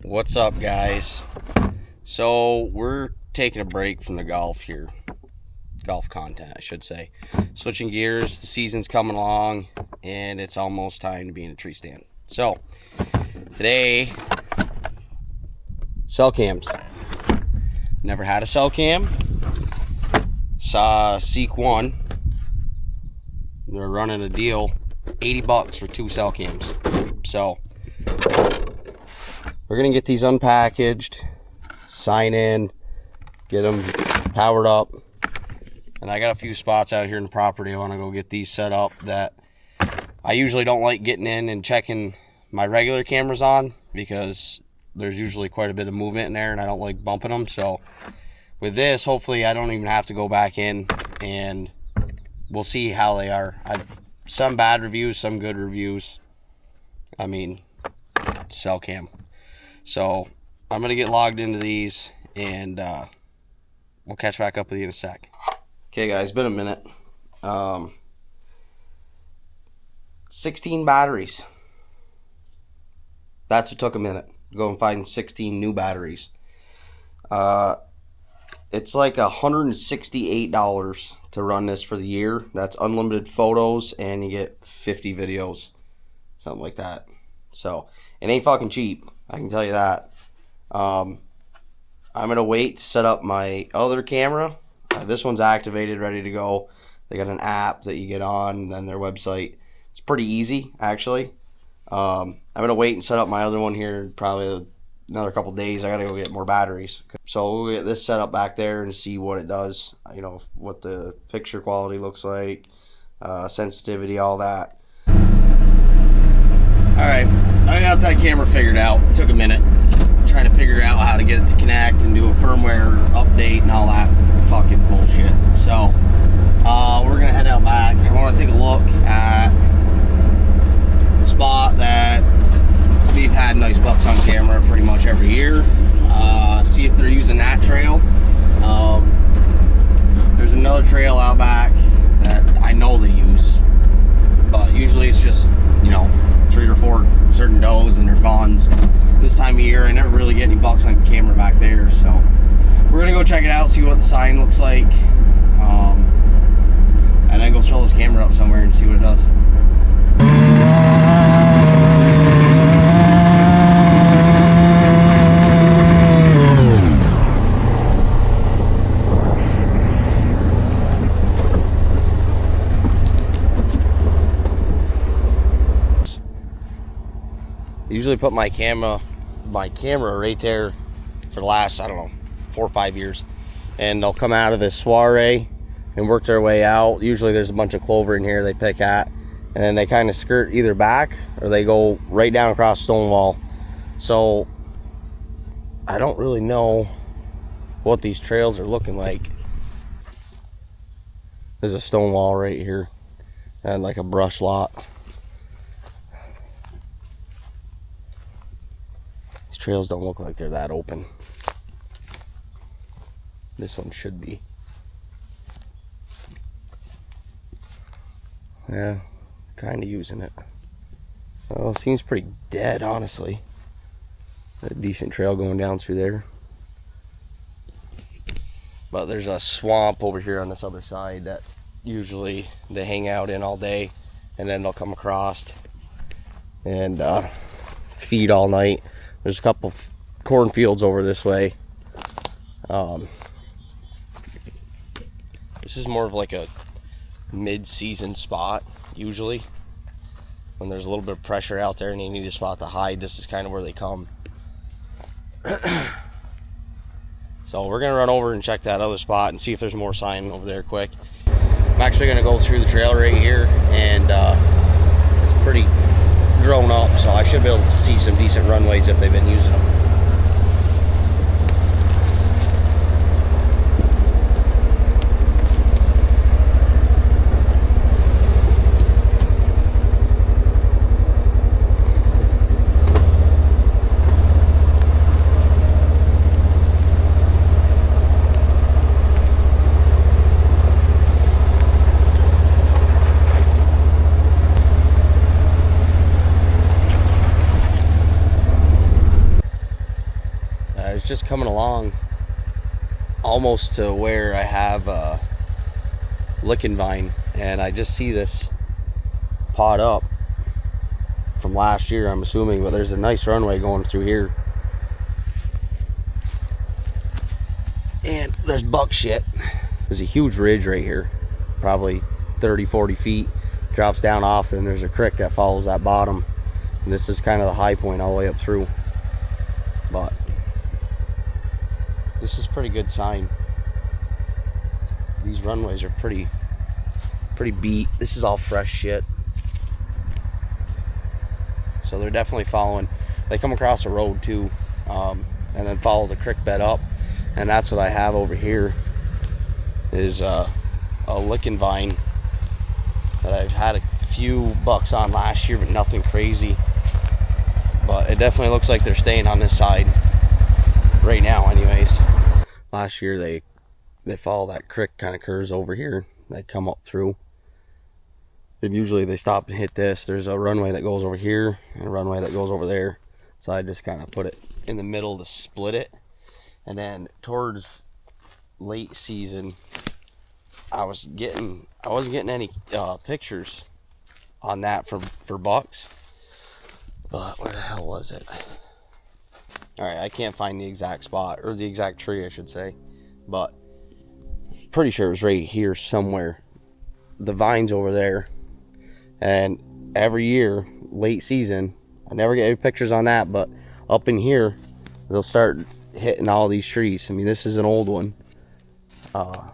What's up, guys? So we're taking a break from the golf here. Golf content, I should say. Switching gears, the season's coming along, and it's almost time to be in a tree stand. So, today, cell cams. Never had a cell cam. Saw Seek One. They're running a deal, $80 for 2 cell cams. So, we're gonna get these unpackaged, sign in, get them powered up, and I got a few spots out here in the property I want to go get these set up that I usually don't like getting in and checking my regular cameras on because there's usually quite a bit of movement in there and I don't like bumping them. So with this, hopefully I don't even have to go back in, and we'll see how they are. Some bad reviews, some good reviews. I mean, cell cam. So I'm going to get logged into these, and we'll catch back up with you in a sec. Okay, guys, been a minute. 16 batteries. That's what took a minute. Go and find 16 new batteries. It's like $168 to run this for the year. That's unlimited photos, and you get 50 videos. Something like that. So, it ain't fucking cheap. I can tell you that. I'm going to wait to set up my other camera. This one's activated, ready to go. They got an app that you get on, and then their website. It's pretty easy, actually. I'm going to wait and set up my other one here probably another couple days. I got to go get more batteries. So we'll get this set up back there and see what it does. You know, what the picture quality looks like, sensitivity, all that. Alright, I got that camera figured out. It took a minute. I'm trying to figure out how to get it to connect and do a firmware update and all that fucking bullshit. So, we're going to head out back. I want to take a look at the spot that we've had nice bucks on camera pretty much every year. See if they're using that trail. There's another trail out back that I know they use, but usually it's just, you know, 3 or 4 certain does and their fawns. This time of year, I never really get any bucks on camera back there, so we're gonna go check it out, see what the sign looks like, and then go throw this camera up somewhere and see what it does. I usually put my camera right there for the last, I don't know, 4 or 5 years, and they'll come out of this soiree and work their way out. Usually there's a bunch of clover in here they pick at, and then they kind of skirt either back or they go right down across Stonewall. So I don't really know what these trails are looking like. There's a Stonewall right here and like a brush lot. Trails don't look like they're that open. This one should be. Yeah, kind of using it. Well, it seems pretty dead, honestly. A decent trail going down through there. But there's a swamp over here on this other side that usually they hang out in all day, and then they'll come across and feed all night. There's a couple cornfields over this way. This is more of like a mid-season spot, usually. When there's a little bit of pressure out there and you need a spot to hide, this is kind of where they come. So we're going to run over and check that other spot and see if there's more sign over there quick. I'm actually going to go through the trail right here, and it's pretty grown up, so I should be able to see some decent runways if they've been using them. was just coming along almost to where I have a licking vine, and I just see this pot up from last year, I'm assuming, but there's a nice runway going through here. And there's buck shit. There's a huge ridge right here, probably 30-40 feet, drops down off, and there's a creek that follows that bottom, and this is kind of the high point all the way up through. But this is pretty good sign. These runways are pretty beat. This is all fresh shit. So they're definitely following. They come across a road too, and then follow the creek bed up, and that's what I have over here is a licking vine that I've had a few bucks on last year, but nothing crazy. But it definitely looks like they're staying on this side right now anyways. Last year they follow that creek, kind of curves over here. They come up through. And usually they stop and hit this. There's a runway that goes over here and a runway that goes over there. So I just kind of put it in the middle to split it. And then towards late season, I wasn't getting any pictures on that for bucks. But where the hell was it? All right, I can't find the exact spot, or the exact tree I should say, but pretty sure it was right here somewhere. The vine's over there, and every year, late season, I never get any pictures on that, but up in here, they'll start hitting all these trees. I mean, this is an old one. I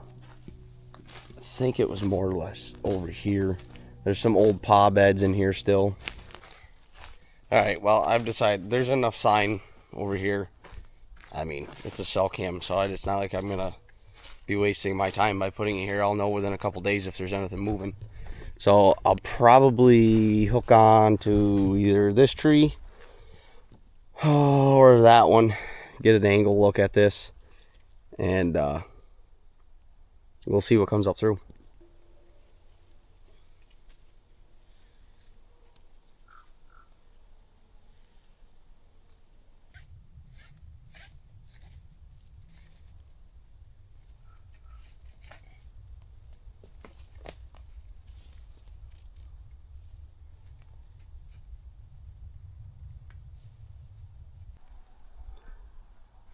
think it was more or less over here. There's some old paw beds in here still. All right, well, I've decided there's enough sign over here. I mean, it's a cell cam, so it's not like I'm gonna be wasting my time by putting it here. I'll know within a couple days if there's anything moving. So I'll probably hook on to either this tree or that one, get an angle look at this, and we'll see what comes up through.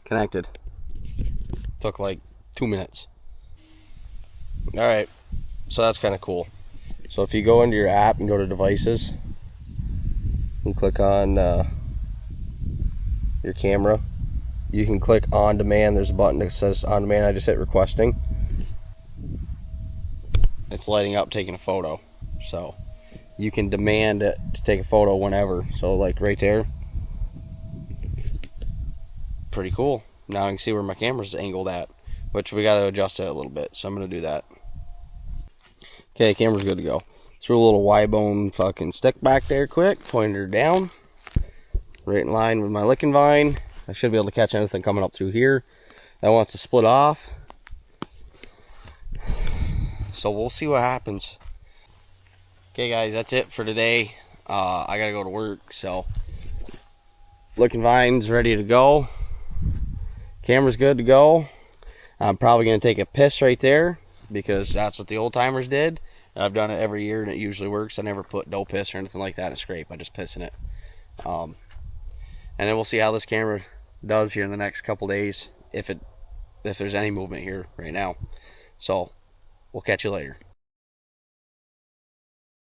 Connected. Took like 2 minutes. All right, so that's kind of cool. So if you go into your app and go to devices and click on your camera, you can click on demand. There's a button that says on demand. I just hit requesting. It's lighting up taking a photo, so you can demand it to take a photo whenever. So like right there, pretty cool. Now I can see where my camera's angled at, which we got to adjust it a little bit, so I'm going to do that. Okay, camera's good to go. Threw a little Y-bone fucking stick back there quick, pointed her down, right in line with my licking vine. I should be able to catch anything coming up through here that wants to split off. So we'll see what happens. Okay guys, that's it for today. I gotta go to work, so licking vine's ready to go. Camera's good to go. I'm probably gonna take a piss right there because that's what the old timers did. I've done it every year and it usually works. I never put no piss or anything like that in a scrape. I just piss in it. And then we'll see how this camera does here in the next couple days, if there's any movement here right now. So we'll catch you later.